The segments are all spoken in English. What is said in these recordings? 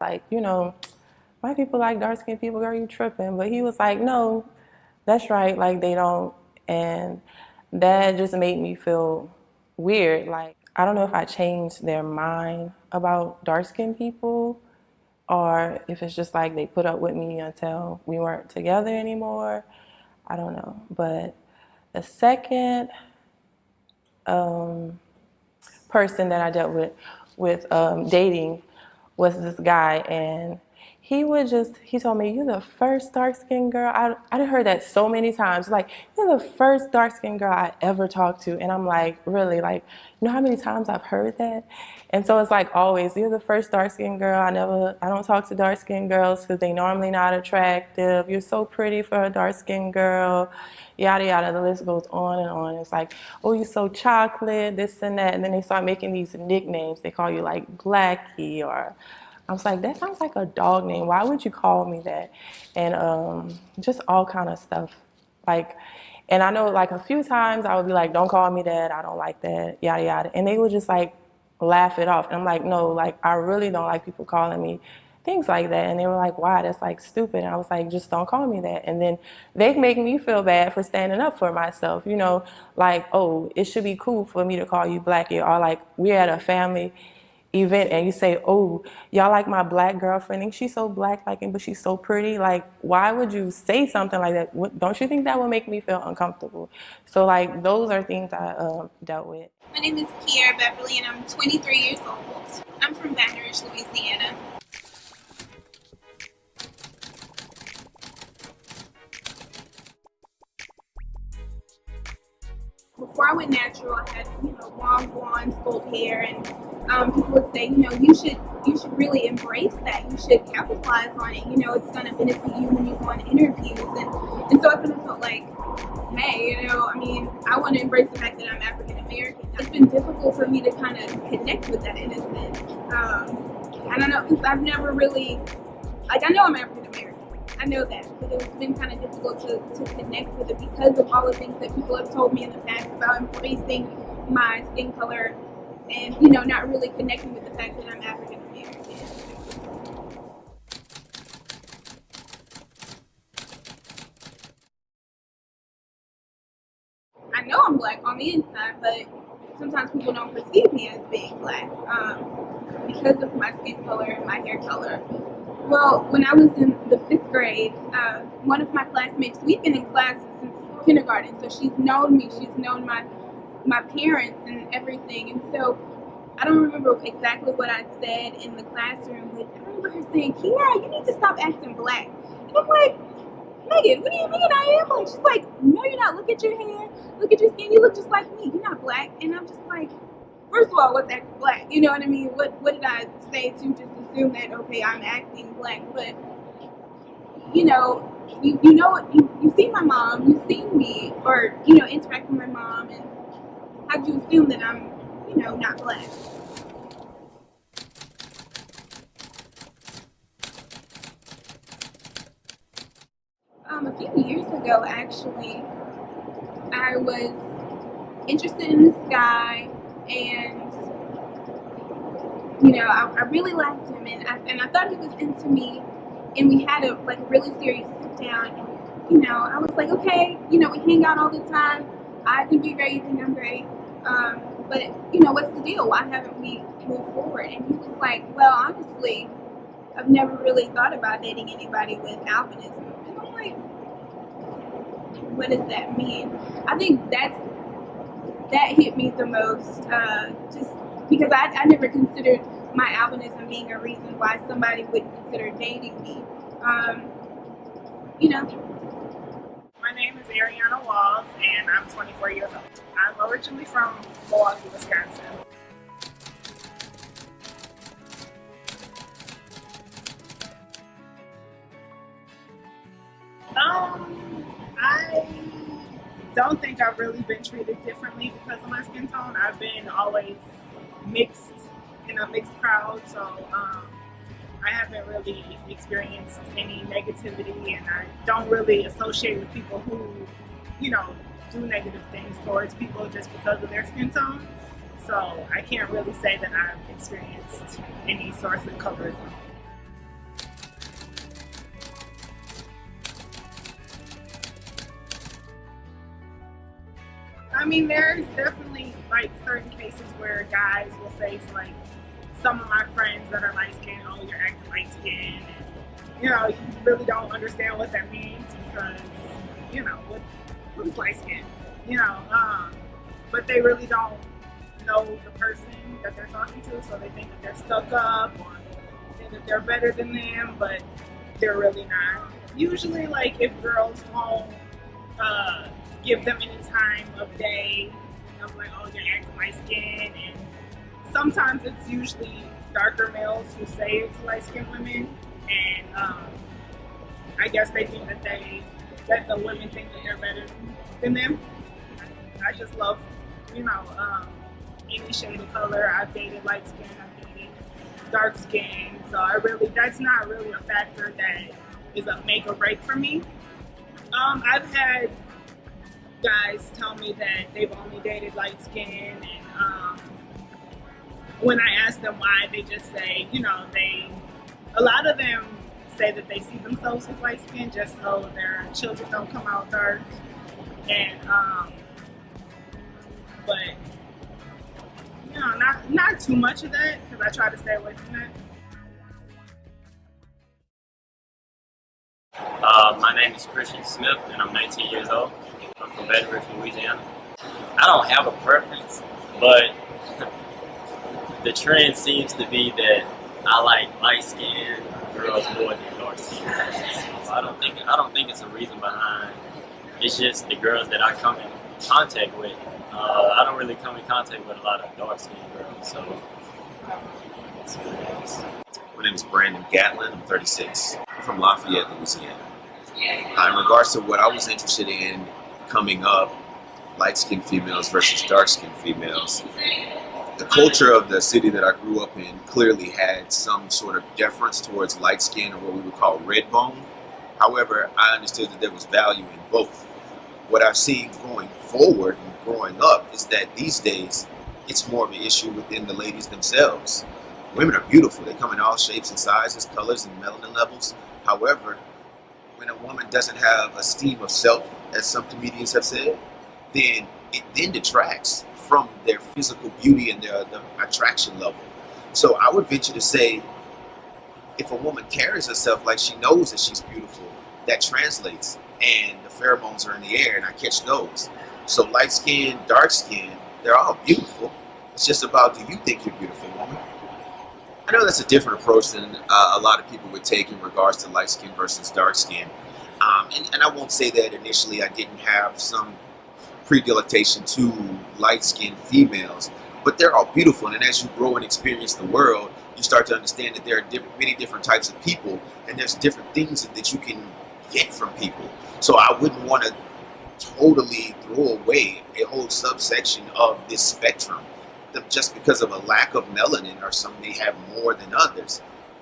Like, white people like dark-skinned people, girl, you tripping. But he was like, no, that's right, like they don't. And that just made me feel weird. Like, I don't know if I changed their mind about dark-skinned people or if it's just like they put up with me until we weren't together anymore. I don't know. But the second person that I dealt with dating was this guy, and he told me, you're the first dark-skinned girl. I done heard that so many times. Like, you're the first dark-skinned girl I ever talked to. And I'm like, really? Like, you know how many times I've heard that? And so it's like always, you're the first dark-skinned girl. I don't talk to dark-skinned girls because they normally not attractive. You're so pretty for a dark-skinned girl. Yada, yada, the list goes on and on. It's like, oh, you're so chocolate, this and that. And then they start making these nicknames. They call you like Blackie, or I was like, that sounds like a dog name. Why would you call me that? And just all kind of stuff. Like, and I know like a few times I would be like, don't call me that. I don't like that, yada, yada. And they would just like laugh it off. And I'm like, no, like I really don't like people calling me things like that. And they were like, why? That's like stupid. And I was like, just don't call me that. And then they make me feel bad for standing up for myself, like, oh, it should be cool for me to call you Blackie. Or like we're at a family event and you say, oh, y'all like my black girlfriend and she's so black looking but she's so pretty. Like, why would you say something like that? Don't you think that would make me feel uncomfortable? So like those are things I dealt with. My name is Kiera Beverly and I'm 23 years old. I'm from Baton Rouge, Louisiana. Before I went natural, I had long blonde, gold hair, and people would say, you should really embrace that. You should capitalize on it. It's going to benefit you when you go on interviews, and so I kind of felt like, hey, I want to embrace the fact that I'm African American. It's been difficult for me to kind of connect with that in a sense. I don't know, because I've never really, like, I know I'm African American. I know that, but it's been kind of difficult to connect with it because of all the things that people have told me in the past about embracing my skin color and, not really connecting with the fact that I'm African American. I know I'm black on the inside, but sometimes people don't perceive me as being black because of my skin color and my hair color. Well, when I was in the 5th grade, one of my classmates, we've been in class since kindergarten, so she's known me, she's known my parents and everything, and so I don't remember exactly what I said in the classroom, but I remember her saying, Kiara, you need to stop acting black. And I'm like, Megan, what do you mean I am black? She's like, no, you're not. Look at your hair, look at your skin, you look just like me, you're not black. And I'm just like, first of all, what's acting black? You know what I mean? What did I say to just assume that, okay, I'm acting black? But, you've seen my mom, you've seen me, or, interact with my mom, and how'd you assume that I'm, not black? A few years ago, actually, I was interested in this guy, and I really liked him, and I thought he was into me, and we had a really serious sit down, and I was like, okay, we hang out all the time. I think you're great, you think I'm great, but what's the deal? Why haven't we moved forward? And he was like, well, honestly, I've never really thought about dating anybody with albinism. And I'm like, what does that mean? I think that hit me the most, just because I never considered my albinism being a reason why somebody would consider dating me. My name is Ariana Walls, and I'm 24 years old. I'm originally from Milwaukee, Wisconsin. I don't think I've really been treated differently because of my skin tone. I've been always mixed in a mixed crowd, so I haven't really experienced any negativity, and I don't really associate with people who, do negative things towards people just because of their skin tone. So I can't really say that I've experienced any source of colorism. I mean, there's definitely like certain cases where guys will say to like some of my friends that are light skinned, "Oh, you're acting light skinned," and you really don't understand what that means because what is light skin? But they really don't know the person that they're talking to, so they think that they're stuck up or think that they're better than them, but they're really not. Usually, like if girls won't give them any time of day, like, "Oh, you're acting light skin," and sometimes it's usually darker males who say it to light skinned women, and I guess they think that the women think that they're better than them. I just love, any shade of color. I've dated light skin, I've dated dark skin, so that's not really a factor that is a make or break for me. I've had guys tell me that they've only dated light skin, and when I ask them why, they just say, a lot of them say that they see themselves as light skin just so their children don't come out dark, and but not too much of that because I try to stay away from that. My name is Christian Smith, and I'm 19 years old. I'm from Baton Rouge, Louisiana. I don't have a preference, but the trend seems to be that I like light-skinned girls more than dark-skinned girls. So I don't think it's a reason behind. It's just the girls that I come in contact with. I don't really come in contact with a lot of dark-skinned girls, so that's what it is. My name is Brandon Gatlin. I'm 36. I'm from Lafayette, Louisiana. In regards to what I was interested in coming up, light-skinned females versus dark-skinned females, the culture of the city that I grew up in clearly had some sort of deference towards light skin, or what we would call red bone. However, I understood that there was value in both. What I've seen going forward and growing up is that these days it's more of an issue within the ladies themselves. Women are beautiful. They come in all shapes and sizes, colors, and melanin levels. However, when a woman doesn't have esteem of self, as some comedians have said, then it then detracts from their physical beauty and the attraction level. So I would venture to say, if a woman carries herself like she knows that she's beautiful, that translates, and the pheromones are in the air, and I catch those. So light skin, dark skin, they're all beautiful. It's just about, do you think you're beautiful, woman? I know that's a different approach than a lot of people would take in regards to light skin versus dark skin. And I won't say that initially I didn't have some predilection to light-skinned females, but they're all beautiful. And as you grow and experience the world, you start to understand that there are many different types of people, and there's different things that you can get from people. So I wouldn't want to totally throw away a whole subsection of this spectrum just because of a lack of melanin, or some may have more than others.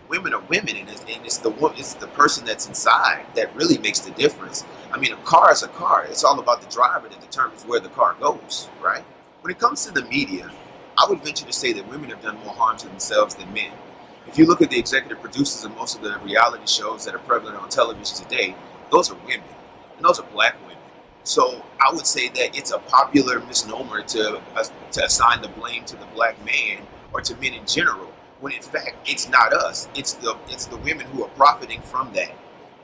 Women are women, and it's the person that's inside that really makes the difference. I mean, a car is a car. It's all about the driver that determines where the car goes, right? When it comes to the media, I would venture to say that women have done more harm to themselves than men. If you look at the executive producers of most of the reality shows that are prevalent on television today, those are women, and those are black women. So I would say that it's a popular misnomer to assign the blame to the black man or to men in general, when in fact it's not us. It's the women who are profiting from that.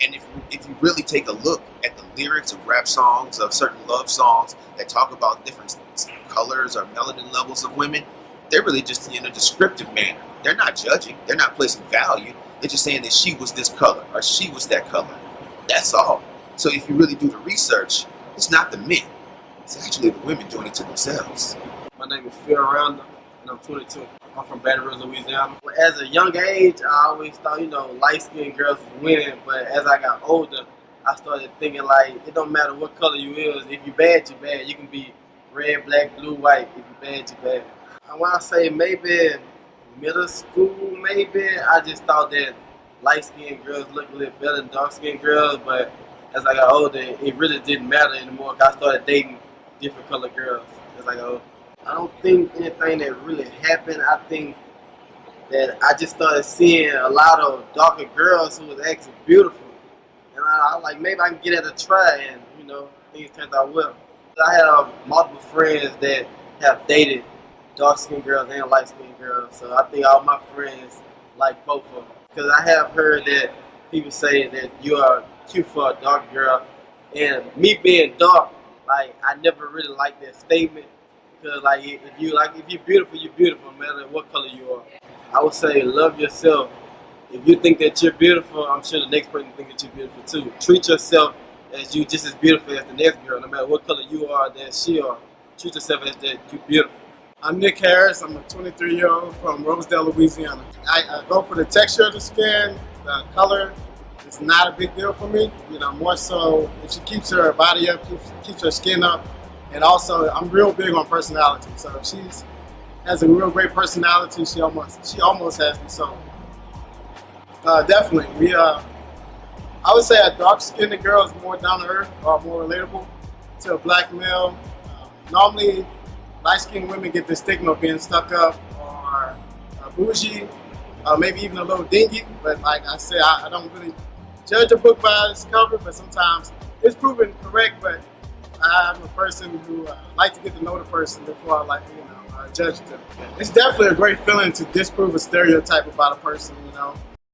And if you really take a look at the lyrics of rap songs, of certain love songs that talk about different colors or melanin levels of women, they're really just in a descriptive manner. They're not judging. They're not placing value. They're just saying that she was this color or she was that color. That's all. So if you really do the research, it's not the men. It's actually the women doing it to themselves. My name is Phil Rounder, and I'm 22. I'm from Baton Rouge, Louisiana. As a young age, I always thought, light-skinned girls was winning. But as I got older, I started thinking, like, it don't matter what color you is. If you bad, you bad. You can be red, black, blue, white. If you bad, you bad. And when I say maybe middle school, maybe, I just thought that light-skinned girls look a little better than dark-skinned girls. But as I got older, it really didn't matter anymore. I started dating different color girls as I got older. I don't think anything that really happened. I think that I just started seeing a lot of darker girls who was actually beautiful. And I like, maybe I can get at a try, and things turned out well. I have multiple friends that have dated dark-skinned girls and light-skinned girls, so I think all my friends like both of them. Because I have heard that people say that you are cute for a dark girl, and me being dark, like I never really liked that statement. Because like if you're beautiful, no matter what color you are. I would say love yourself. If you think that you're beautiful, I'm sure the next person think that you're beautiful too. Treat yourself as you just as beautiful as the next girl, no matter what color you are, that she are. Treat yourself as that you're beautiful. I'm Nick Harris. I'm a 23-year-old from Rosedale, Louisiana. I go for the texture of the skin, the color. It's not a big deal for me. You know, more so if she keeps her body up, keeps her skin up, and also I'm real big on personality. So if she has a real great personality, she almost has me. So definitely, I would say a dark-skinned girl is more down to earth or more relatable to a black male. Normally, light-skinned women get the stigma of being stuck up or bougie, maybe even a little dingy. But like I said, I don't really judge a book by its cover, but sometimes it's proven correct. But I'm a person who like to get to know the person before I judge them. It's definitely a great feeling to disprove a stereotype about a person, you know.